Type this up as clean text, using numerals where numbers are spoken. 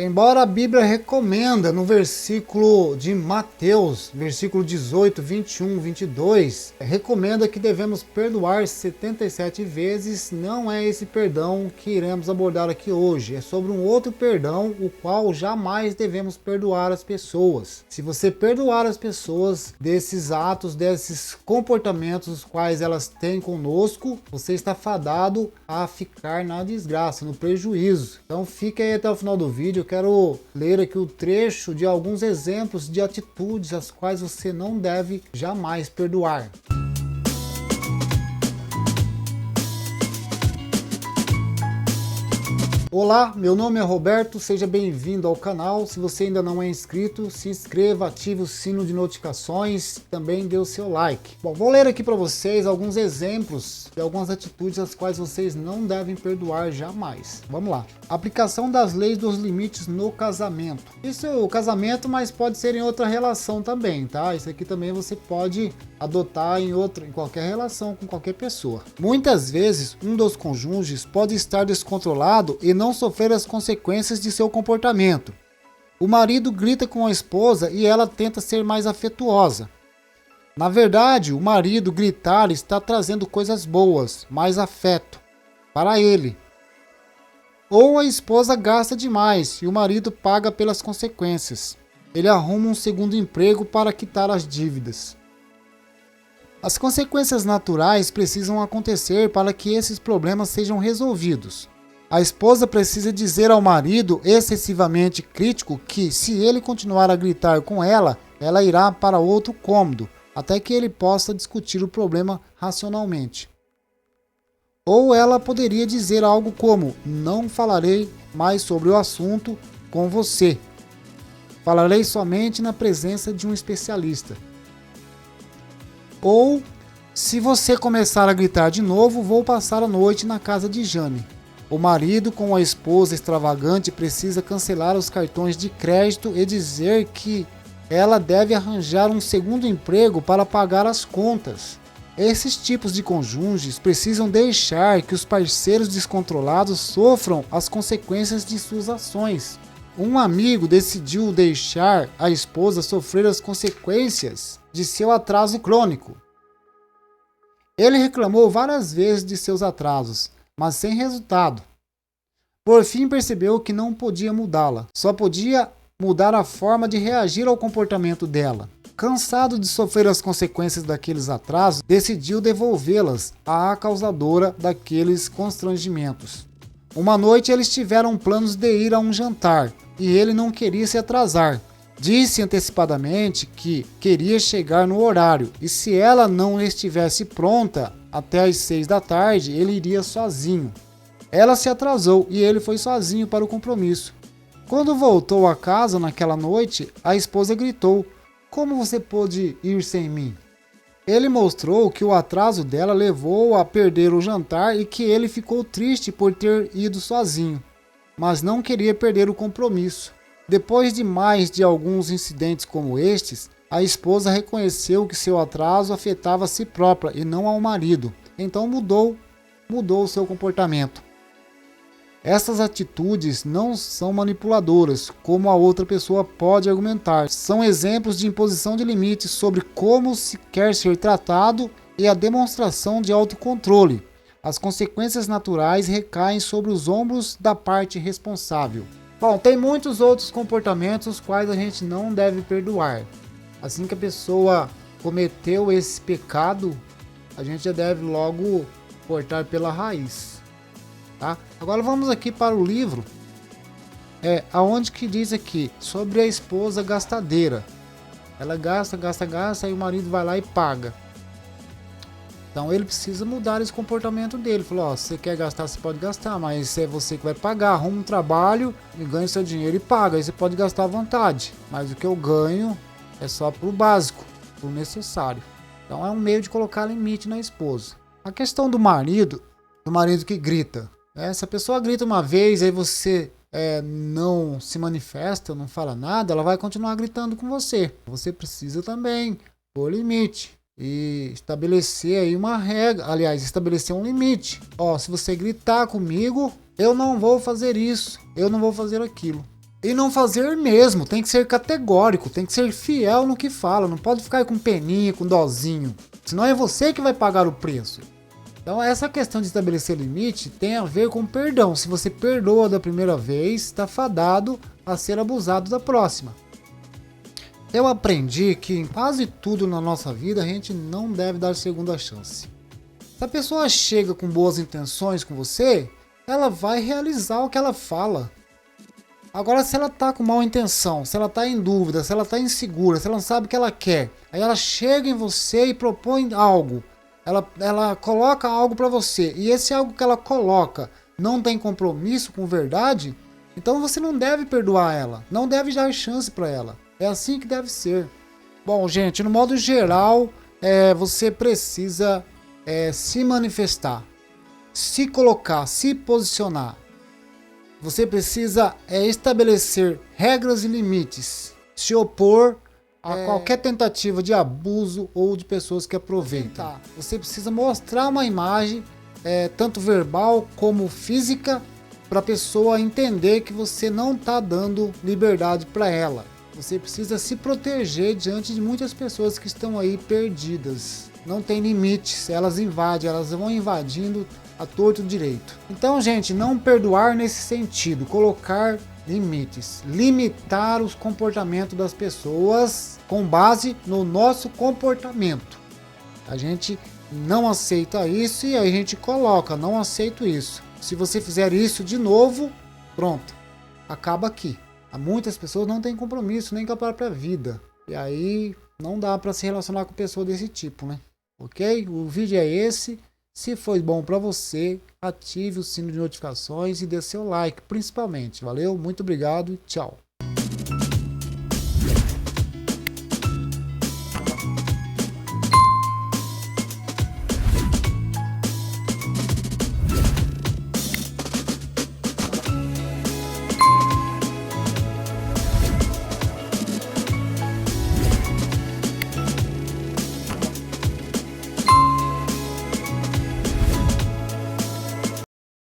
Embora a Bíblia recomenda no versículo de Mateus, versículo 18, 21, 22, recomenda que devemos perdoar 77 vezes, não é esse perdão que iremos abordar aqui hoje. É sobre um outro perdão, o qual jamais devemos perdoar as pessoas. Se você perdoar as pessoas desses atos, desses comportamentos os quais elas têm conosco, você está fadado a ficar na desgraça, no prejuízo. Então fique aí até o final do vídeo. Quero ler aqui o trecho de alguns exemplos de atitudes as quais você não deve jamais perdoar. Olá, meu nome é Roberto, seja bem-vindo ao canal. Se você ainda não é inscrito, se inscreva, ative o sino de notificações, também dê o seu like. Bom, vou ler aqui para vocês alguns exemplos de algumas atitudes as quais vocês não devem perdoar jamais. Vamos lá. Aplicação das leis dos limites no casamento. Isso é o casamento, mas pode ser em outra relação também, tá? Isso aqui também você pode adotar em qualquer relação com qualquer pessoa. Muitas vezes, um dos cônjuges pode estar descontrolado e não sofrer as consequências de seu comportamento. O marido grita com a esposa e ela tenta ser mais afetuosa. Na verdade, o marido gritar está trazendo coisas boas, mais afeto, para ele. Ou a esposa gasta demais e o marido paga pelas consequências. Ele arruma um segundo emprego para quitar as dívidas. As consequências naturais precisam acontecer para que esses problemas sejam resolvidos. A esposa precisa dizer ao marido excessivamente crítico que, se ele continuar a gritar com ela, ela irá para outro cômodo, até que ele possa discutir o problema racionalmente. Ou ela poderia dizer algo como: não falarei mais sobre o assunto com você. Falarei somente na presença de um especialista. Ou, se você começar a gritar de novo, vou passar a noite na casa de Jane. O marido com a esposa extravagante precisa cancelar os cartões de crédito e dizer que ela deve arranjar um segundo emprego para pagar as contas. Esses tipos de cônjuges precisam deixar que os parceiros descontrolados sofram as consequências de suas ações. Um amigo decidiu deixar a esposa sofrer as consequências de seu atraso crônico. Ele reclamou várias vezes de seus atrasos, mas sem resultado. Por fim percebeu que não podia mudá-la, só podia mudar a forma de reagir ao comportamento dela. Cansado de sofrer as consequências daqueles atrasos, decidiu devolvê-las à causadora daqueles constrangimentos. Uma noite eles tiveram planos de ir a um jantar, e ele não queria se atrasar. Disse antecipadamente que queria chegar no horário, e se ela não estivesse pronta até às 6 da tarde, ele iria sozinho. Ela se atrasou e ele foi sozinho para o compromisso. Quando voltou a casa naquela noite, a esposa gritou: "Como você pôde ir sem mim?" Ele mostrou que o atraso dela levou a perder o jantar e que ele ficou triste por ter ido sozinho, mas não queria perder o compromisso. Depois de mais de alguns incidentes como estes, a esposa reconheceu que seu atraso afetava a si própria e não ao marido, então mudou o seu comportamento. Essas atitudes não são manipuladoras, como a outra pessoa pode argumentar. São exemplos de imposição de limites sobre como se quer ser tratado e a demonstração de autocontrole. As consequências naturais recaem sobre os ombros da parte responsável. Bom, tem muitos outros comportamentos os quais a gente não deve perdoar. Assim que a pessoa cometeu esse pecado, a gente já deve logo cortar pela raiz. Tá? Agora vamos aqui para o livro, aonde que diz aqui sobre a esposa gastadeira. Ela gasta e o marido vai lá e paga. Então ele precisa mudar esse comportamento dele. Falou: se você quer gastar, você pode gastar, mas é você que vai pagar. Arruma um trabalho e ganha seu dinheiro e paga. Aí você pode gastar à vontade, mas o que eu ganho é só pro básico, pro necessário. Então é um meio de colocar limite na esposa. A questão do marido que grita. Se a pessoa grita uma vez, aí você não se manifesta, não fala nada, ela vai continuar gritando com você. Você precisa também pôr limite e estabelecer aí uma regra, aliás, estabelecer um limite. Se você gritar comigo, eu não vou fazer isso, eu não vou fazer aquilo. E não fazer mesmo, tem que ser categórico, tem que ser fiel no que fala, não pode ficar com peninha, com dozinho, senão é você que vai pagar o preço. Então essa questão de estabelecer limite tem a ver com perdão. Se você perdoa da primeira vez, está fadado a ser abusado da próxima. Eu aprendi que em quase tudo na nossa vida a gente não deve dar segunda chance. Se a pessoa chega com boas intenções com você, ela vai realizar o que ela fala. Agora, se ela tá com má intenção, se ela tá em dúvida, se ela tá insegura, se ela não sabe o que ela quer, aí ela chega em você e propõe algo. Ela coloca algo para você, e esse algo que ela coloca não tem compromisso com verdade, então você não deve perdoar ela, não deve dar chance para ela. É assim que deve ser. Bom, gente, no modo geral, você precisa se manifestar, se colocar, se posicionar. Você precisa estabelecer regras e limites, se opor a qualquer tentativa de abuso ou de pessoas que aproveitam. Você precisa mostrar uma imagem, tanto verbal como física, para a pessoa entender que você não está dando liberdade para ela. Você precisa se proteger diante de muitas pessoas que estão aí perdidas. Não tem limites, elas invadem, elas vão invadindo a torto direito. Então, gente, não perdoar nesse sentido, colocar limites, limitar os comportamentos das pessoas com base no nosso comportamento. A gente não aceita isso e a gente coloca, não aceito isso. Se você fizer isso de novo, pronto, acaba aqui. Muitas pessoas não têm compromisso nem com a própria vida. E aí não dá para se relacionar com pessoas desse tipo, né? Ok? O vídeo é esse. Se foi bom para você, ative o sino de notificações e dê seu like, principalmente. Valeu, muito obrigado e tchau.